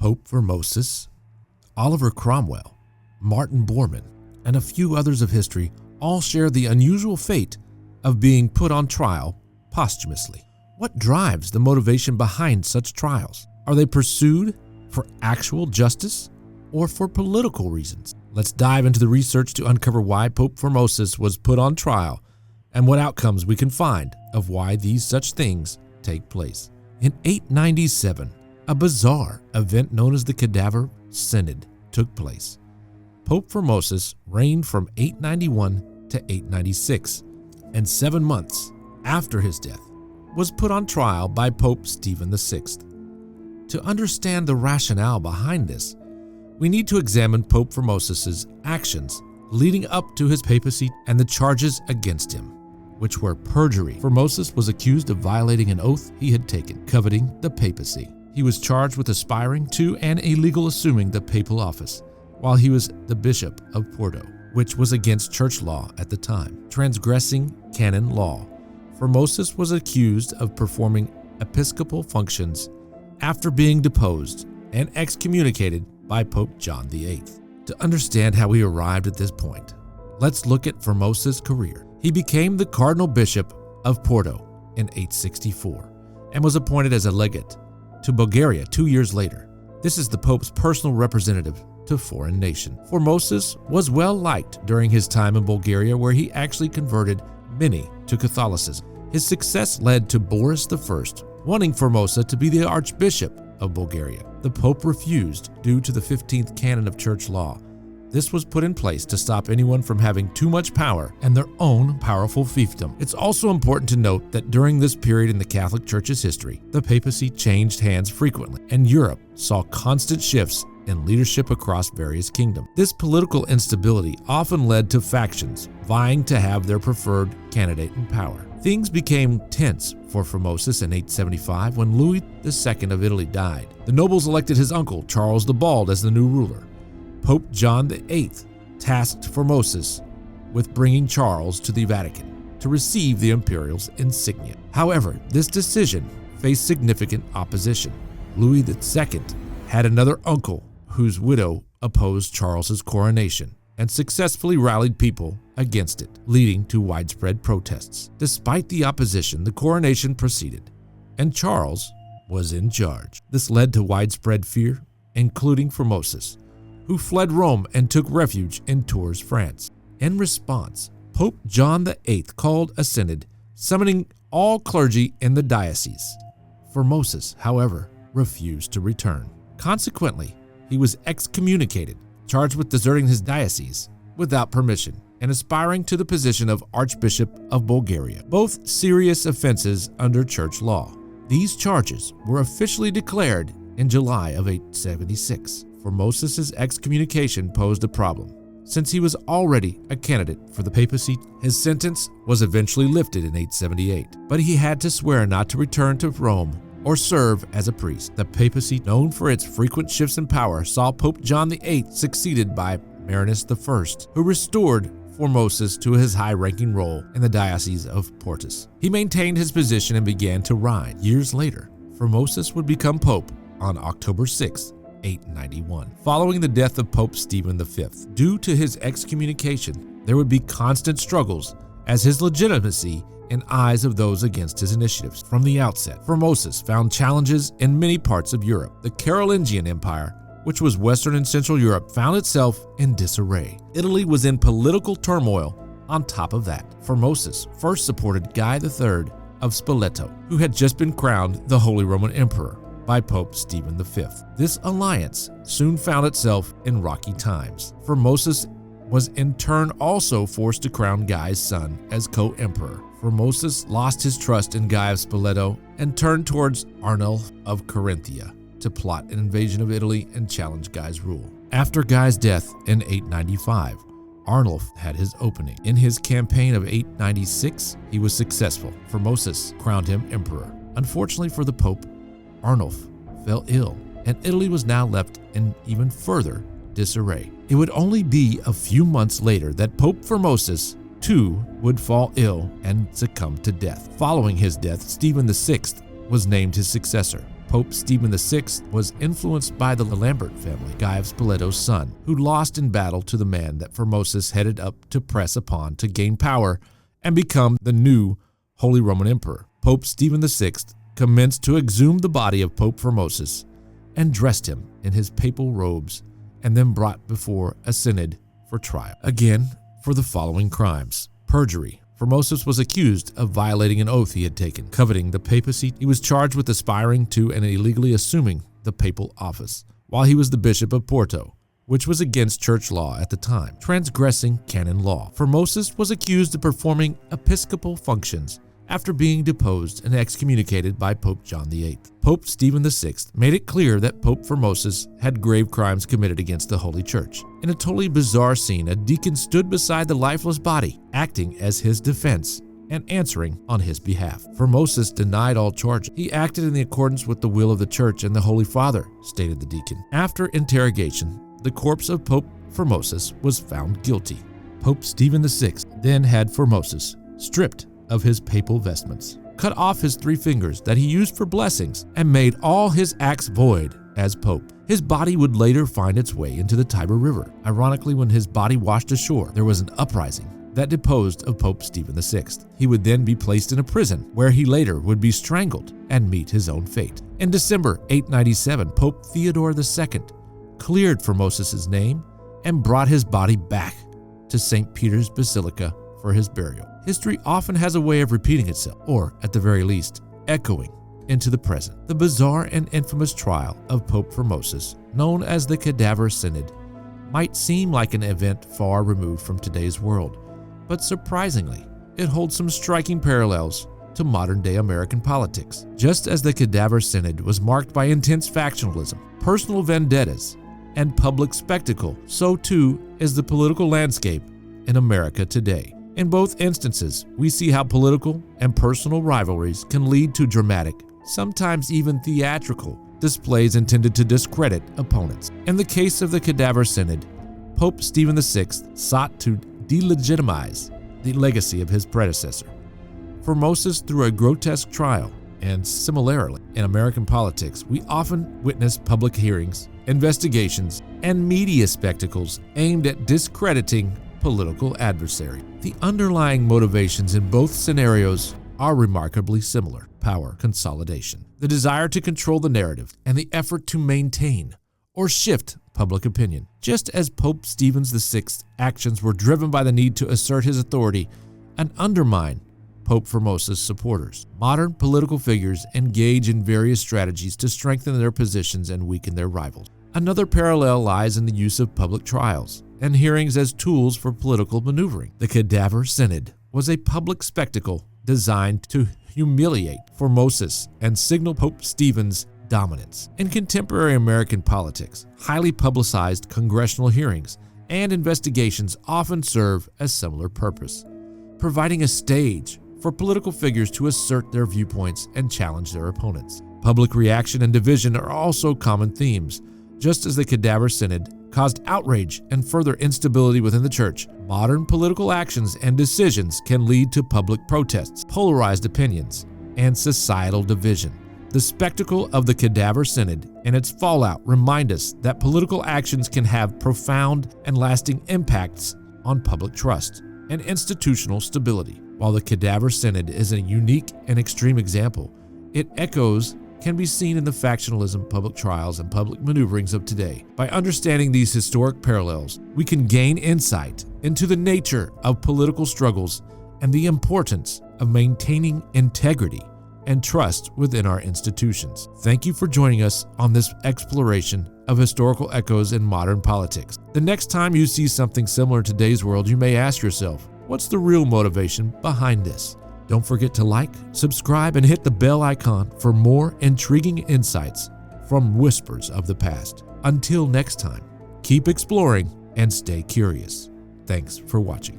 Pope Formosus, Oliver Cromwell, Martin Bormann, and a few others of history all share the unusual fate of being put on trial posthumously. What drives the motivation behind such trials? Are they pursued for actual justice or for political reasons? Let's dive into the research to uncover why Pope Formosus was put on trial and what outcomes we can find of why these such things take place. In 897, a bizarre event known as the Cadaver Synod took place. Pope Formosus reigned from 891 to 896, and 7 months after his death, was put on trial by Pope Stephen VI. To understand the rationale behind this, we need to examine Pope Formosus's actions leading up to his papacy and the charges against him, which were perjury. Formosus was accused of violating an oath he had taken, coveting the papacy. He was charged with aspiring to and illegally assuming the papal office while he was the Bishop of Porto, which was against church law at the time, transgressing canon law. Formosus was accused of performing episcopal functions after being deposed and excommunicated by Pope John VIII. To understand how he arrived at this point, let's look at Formosus' career. He became the Cardinal Bishop of Porto in 864 and was appointed as a legate to Bulgaria 2 years later. This is the Pope's personal representative to foreign nation. Formosus was well liked during his time in Bulgaria, where he actually converted many to Catholicism. His success led to Boris I wanting Formosa to be the Archbishop of Bulgaria. The Pope refused due to the 15th canon of church law. This was put in place to stop anyone from having too much power and their own powerful fiefdom. It's also important to note that during this period in the Catholic Church's history, the papacy changed hands frequently, and Europe saw constant shifts in leadership across various kingdoms. This political instability often led to factions vying to have their preferred candidate in power. Things became tense for Formosus in 875 when Louis II of Italy died. The nobles elected his uncle, Charles the Bald, as the new ruler. Pope John VIII tasked Formosus with bringing Charles to the Vatican to receive the imperial's insignia. However, this decision faced significant opposition. Louis II had another uncle whose widow opposed Charles's coronation and successfully rallied people against it, leading to widespread protests. Despite the opposition, the coronation proceeded, and Charles was in charge. This led to widespread fear, including Formosus, who fled Rome and took refuge in Tours, France. In response, Pope John VIII called a synod, summoning all clergy in the diocese. Formosus, however, refused to return. Consequently, he was excommunicated, charged with deserting his diocese without permission and aspiring to the position of Archbishop of Bulgaria, both serious offenses under church law. These charges were officially declared in July of 876. Formosus' excommunication posed a problem, since he was already a candidate for the papacy. His sentence was eventually lifted in 878, but he had to swear not to return to Rome or serve as a priest. The papacy, known for its frequent shifts in power, saw Pope John VIII succeeded by Marinus I, who restored Formosus to his high-ranking role in the Diocese of Portus. He maintained his position and began to reign. Years later, Formosus would become pope on October 6, 891. Following the death of Pope Stephen V, due to his excommunication, there would be constant struggles as his legitimacy in eyes of those against his initiatives. From the outset, Formosus found challenges in many parts of Europe. The Carolingian Empire, which was Western and Central Europe, found itself in disarray. Italy was in political turmoil. On top of that, Formosus first supported Guy III of Spoleto, who had just been crowned the Holy Roman Emperor by Pope Stephen V. This alliance soon found itself in rocky times. Formosus was in turn also forced to crown Guy's son as co-emperor. Formosus lost his trust in Guy of Spoleto and turned towards Arnulf of Carinthia to plot an invasion of Italy and challenge Guy's rule. After Guy's death in 895, Arnulf had his opening. In his campaign of 896, he was successful. Formosus crowned him emperor. Unfortunately for the Pope, Arnulf fell ill, and Italy was now left in even further disarray. It would only be a few months later that Pope Formosus too would fall ill and succumb to death. Following his death, Stephen VI was named his successor. Pope Stephen VI was influenced by the Lambert family, Guy of Spoleto's son, who lost in battle to the man that Formosus headed up to press upon to gain power and become the new Holy Roman Emperor. Pope Stephen VI commenced to exhume the body of Pope Formosus and dressed him in his papal robes and then brought before a synod for trial. Again, for the following crimes: perjury. Formosus was accused of violating an oath he had taken. Coveting the papacy, he was charged with aspiring to and illegally assuming the papal office while he was the Bishop of Porto, which was against church law at the time. Transgressing canon law. Formosus was accused of performing episcopal functions after being deposed and excommunicated by Pope John VIII. Pope Stephen VI made it clear that Pope Formosus had grave crimes committed against the Holy Church. In a totally bizarre scene, a deacon stood beside the lifeless body, acting as his defense and answering on his behalf. Formosus denied all charges. He acted in accordance with the will of the Church and the Holy Father, stated the deacon. After interrogation, the corpse of Pope Formosus was found guilty. Pope Stephen VI then had Formosus stripped of his papal vestments, cut off his 3 fingers that he used for blessings, and made all his acts void as pope. His body would later find its way into the Tiber River. Ironically, when his body washed ashore, there was an uprising that deposed of Pope Stephen VI. He would then be placed in a prison, where he later would be strangled and meet his own fate. In December 897, Pope Theodore II cleared Formosus' name and brought his body back to St. Peter's Basilica for his burial. History often has a way of repeating itself, or at the very least, echoing into the present. The bizarre and infamous trial of Pope Formosus, known as the Cadaver Synod, might seem like an event far removed from today's world, but surprisingly, it holds some striking parallels to modern-day American politics. Just as the Cadaver Synod was marked by intense factionalism, personal vendettas, and public spectacle, so too is the political landscape in America today. In both instances, we see how political and personal rivalries can lead to dramatic, sometimes even theatrical, displays intended to discredit opponents. In the case of the Cadaver Synod, Pope Stephen VI sought to delegitimize the legacy of his predecessor, Formosus, through a grotesque trial. And similarly, in American politics, we often witness public hearings, investigations, and media spectacles aimed at discrediting political adversary. The underlying motivations in both scenarios are remarkably similar: power consolidation, the desire to control the narrative, and the effort to maintain or shift public opinion. Just as Pope Stephen VI's actions were driven by the need to assert his authority and undermine Pope Formosus' supporters, modern political figures engage in various strategies to strengthen their positions and weaken their rivals. Another parallel lies in the use of public trials and hearings as tools for political maneuvering. The Cadaver Synod was a public spectacle designed to humiliate Formosus and signal Pope Stephen's dominance. In contemporary American politics, highly publicized congressional hearings and investigations often serve a similar purpose, providing a stage for political figures to assert their viewpoints and challenge their opponents. Public reaction and division are also common themes. Just as the Cadaver Synod caused outrage and further instability within the church, modern political actions and decisions can lead to public protests, polarized opinions, and societal division. The spectacle of the Cadaver Synod and its fallout remind us that political actions can have profound and lasting impacts on public trust and institutional stability. While the Cadaver Synod is a unique and extreme example, its echoes can be seen in the factionalism, public trials, and public maneuverings of today. By understanding these historic parallels, we can gain insight into the nature of political struggles and the importance of maintaining integrity and trust within our institutions. Thank you for joining us on this exploration of historical echoes in modern politics. The next time you see something similar in today's world, you may ask yourself, what's the real motivation behind this? Don't forget to like, subscribe, and hit the bell icon for more intriguing insights from Whispers of the Past. Until next time, keep exploring and stay curious. Thanks for watching.